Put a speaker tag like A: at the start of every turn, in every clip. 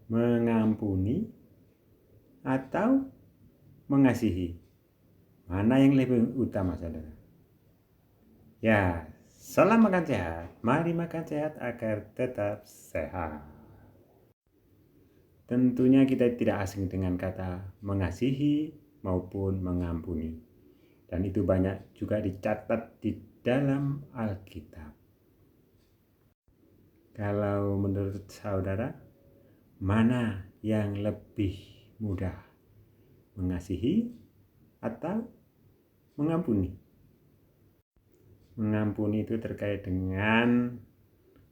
A: mengampuni atau mengasihi? Mana yang lebih utama, saudara? Ya, salam makan sehat. Mari makan sehat agar tetap sehat. Tentunya kita tidak asing dengan kata mengasihi maupun mengampuni. Dan itu banyak juga dicatat di dalam Alkitab. Kalau menurut saudara, mana yang lebih mudah? Mengasihi atau mengampuni? Mengampuni itu terkait dengan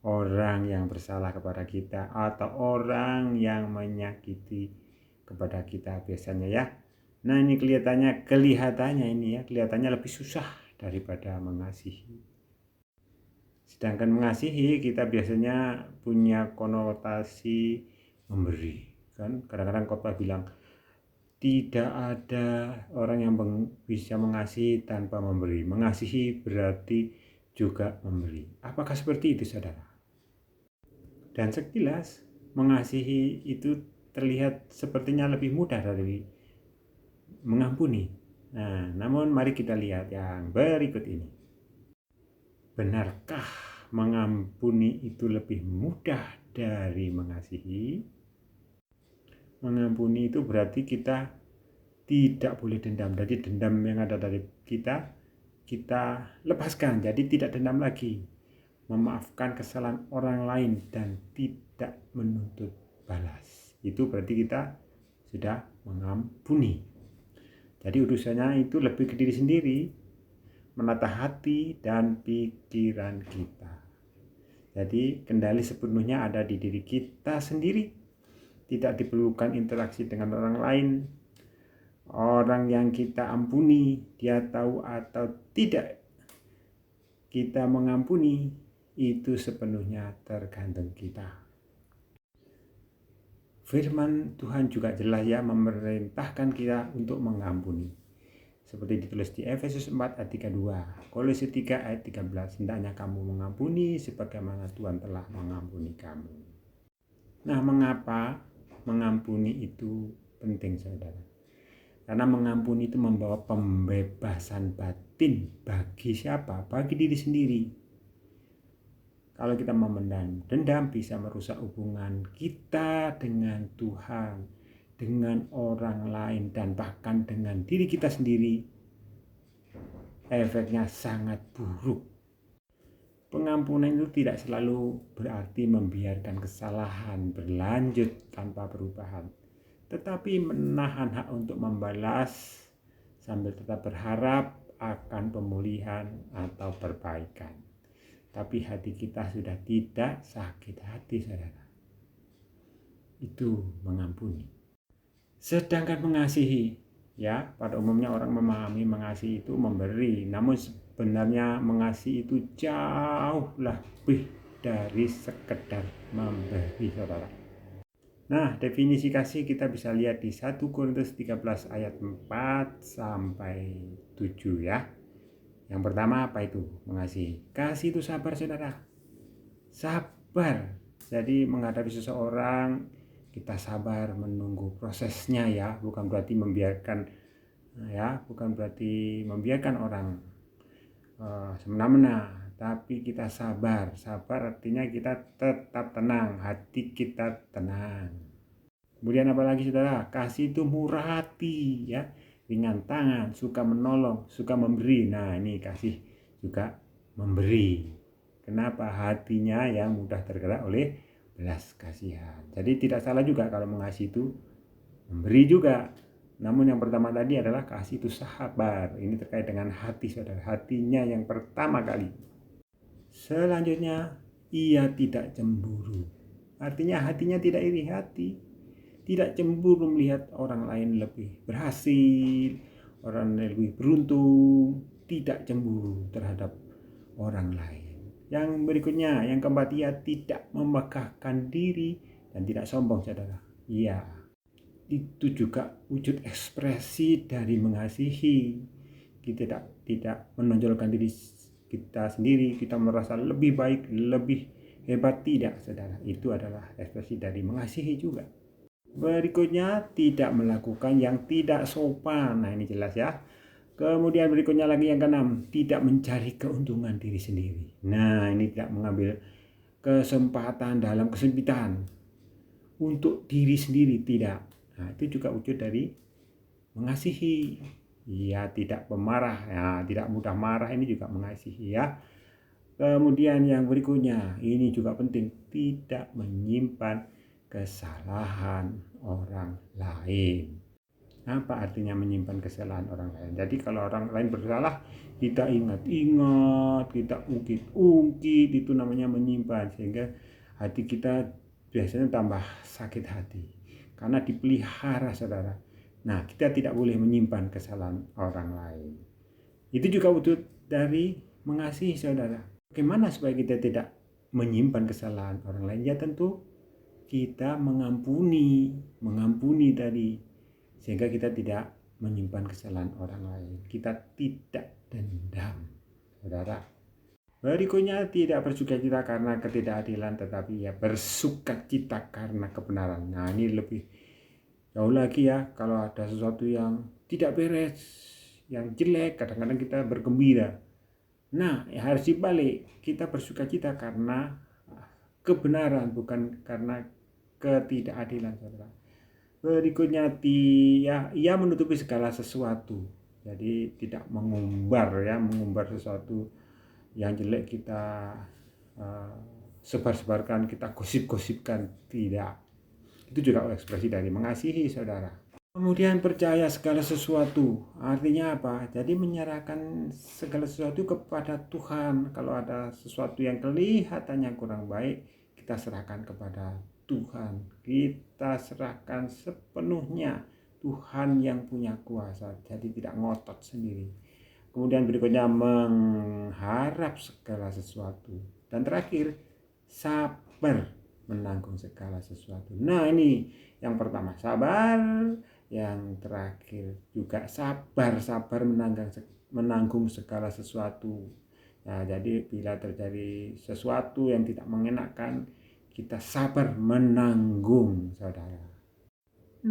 A: orang yang bersalah kepada kita atau orang yang menyakiti kepada kita biasanya ya. Nah, ini kelihatannya lebih susah daripada mengasihi. Sedangkan mengasihi kita biasanya punya konotasi memberi. Kan kadang-kadang khotbah bilang tidak ada orang yang bisa mengasihi tanpa memberi. Mengasihi berarti juga memberi. Apakah seperti itu, saudara? Dan sekilas mengasihi itu terlihat sepertinya lebih mudah dari mengampuni. Nah, namun mari kita lihat yang berikut ini. Benarkah mengampuni itu lebih mudah dari mengasihi? Mengampuni itu berarti kita tidak boleh dendam. Jadi dendam yang ada dari kita lepaskan. Jadi tidak dendam lagi. Memaafkan kesalahan orang lain dan tidak menuntut balas. Itu berarti kita sudah mengampuni. Jadi urusannya itu lebih ke diri sendiri, menata hati dan pikiran kita. Jadi kendali sepenuhnya ada di diri kita sendiri. Tidak diperlukan interaksi dengan orang lain. Orang yang kita ampuni, dia tahu atau tidak kita mengampuni, itu sepenuhnya tergantung kita. Firman Tuhan juga jelas ya memerintahkan kita untuk mengampuni. Seperti ditulis di Efesus 4 ayat 32, Kolose 3 ayat 13, hendaknya kamu mengampuni sebagaimana Tuhan telah mengampuni kamu. Nah, mengapa mengampuni itu penting, saudara? Karena mengampuni itu membawa pembebasan batin bagi siapa? Bagi diri sendiri. Kalau kita memendam dendam bisa merusak hubungan kita dengan Tuhan, dengan orang lain, dan bahkan dengan diri kita sendiri. Efeknya sangat buruk. Pengampunan itu tidak selalu berarti membiarkan kesalahan berlanjut tanpa perubahan, tetapi menahan hak untuk membalas sambil tetap berharap akan pemulihan atau perbaikan. Tapi hati kita sudah tidak sakit hati, saudara. Itu mengampuni. Sedangkan mengasihi, ya, pada umumnya orang memahami mengasihi itu memberi, namun sebenarnya mengasihi itu jauh lebih dari sekedar memberi, saudara. Nah, definisi kasih kita bisa lihat di 1 Korintus 13 ayat 4 sampai 7 ya. Yang pertama apa itu? Mengasihi. Kasih itu sabar, saudara. Sabar. Jadi menghadapi seseorang kita sabar menunggu prosesnya ya, bukan berarti membiarkan orang semena-mena, tapi kita sabar. Sabar artinya kita tetap tenang, hati kita tenang. Kemudian apalagi, saudara? Kasih itu murah hati ya, ringan tangan, suka menolong, suka memberi. Nah, ini kasih juga memberi. Kenapa? Hatinya yang mudah tergerak oleh belas kasihan. Jadi tidak salah juga kalau mengasihi itu memberi juga. Namun yang pertama tadi adalah kasih itu sabar. Ini terkait dengan hati, saudara. Hatinya yang pertama kali. Selanjutnya, ia tidak cemburu. Artinya hatinya tidak iri hati. Tidak cemburu melihat orang lain lebih berhasil, orang lain lebih beruntung. Tidak cemburu terhadap orang lain. Yang berikutnya, yang keempat, ia tidak memegahkan diri dan tidak sombong, saudara. Iya. Itu juga wujud ekspresi dari mengasihi. Kita tidak menonjolkan diri kita sendiri, kita merasa lebih baik, lebih hebat, tidak, saudara. Itu adalah ekspresi dari mengasihi juga. Berikutnya, tidak melakukan yang tidak sopan. Nah, ini jelas ya. Kemudian berikutnya lagi yang keenam, tidak mencari keuntungan diri sendiri. Nah, ini tidak mengambil kesempatan dalam kesempitan untuk diri sendiri, tidak. Nah, itu juga wujud dari mengasihi. Ya, tidak pemarah, ya, tidak mudah marah, ini juga mengasihi ya. Kemudian yang berikutnya, ini juga penting, tidak menyimpan kesalahan orang lain. Apa artinya menyimpan kesalahan orang lain? Jadi kalau orang lain bersalah, kita ingat-ingat, kita ungkit-ungkit, itu namanya menyimpan, sehingga hati kita biasanya tambah sakit hati karena dipelihara, saudara. Nah, kita tidak boleh menyimpan kesalahan orang lain. Itu juga wujud dari mengasihi, saudara. Bagaimana supaya kita tidak menyimpan kesalahan orang lain? Ya tentu kita mengampuni tadi, sehingga kita tidak menyimpan kesalahan orang lain. Kita tidak dendam, saudara. Berikutnya, tidak bersukacita karena ketidakadilan, tetapi ya bersukacita karena kebenaran. Nah, ini lebih jauh lagi ya. Kalau ada sesuatu yang tidak beres, yang jelek, kadang-kadang kita bergembira. Nah, ya harus dibalik. Kita bersukacita karena kebenaran, bukan karena ketidakadilan, saudara. Berikutnya, ia menutupi segala sesuatu. Jadi tidak mengumbar sesuatu yang jelek, kita sebar-sebarkan, kita gosip-gosipkan, tidak. Itu juga ekspresi dari mengasihi, saudara. Kemudian percaya segala sesuatu, artinya apa? Jadi menyerahkan segala sesuatu kepada Tuhan. Kalau ada sesuatu yang kelihatannya kurang baik, kita serahkan kepada Tuhan. Kita serahkan sepenuhnya, Tuhan yang punya kuasa. Jadi tidak ngotot sendiri. Kemudian berikutnya, mengharap segala sesuatu. Dan terakhir, sabar menanggung segala sesuatu. Nah, ini yang pertama, sabar. Yang terakhir juga sabar menanggung segala sesuatu. Nah, jadi bila terjadi sesuatu yang tidak mengenakan, kita sabar menanggung, saudara.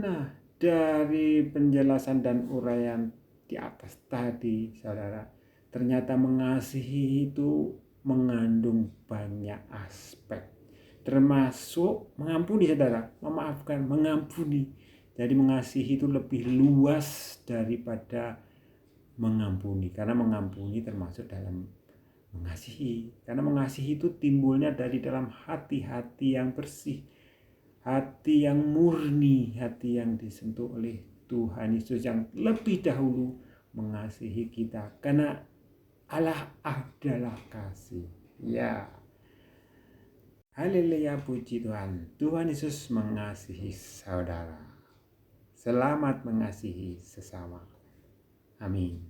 A: Nah, dari penjelasan dan uraian di atas tadi, saudara, ternyata mengasihi itu mengandung banyak aspek, termasuk mengampuni, saudara, memaafkan, mengampuni. Jadi mengasihi itu lebih luas daripada mengampuni, karena mengampuni termasuk dalam mengasihi. Karena mengasihi itu timbulnya dari dalam hati-hati yang bersih, hati yang murni, hati yang disentuh oleh Tuhan Yesus yang lebih dahulu mengasihi kita, karena Allah adalah kasih. Ya, haleluya, puji Tuhan. Tuhan Yesus mengasihi saudara. Selamat mengasihi sesama. Amin.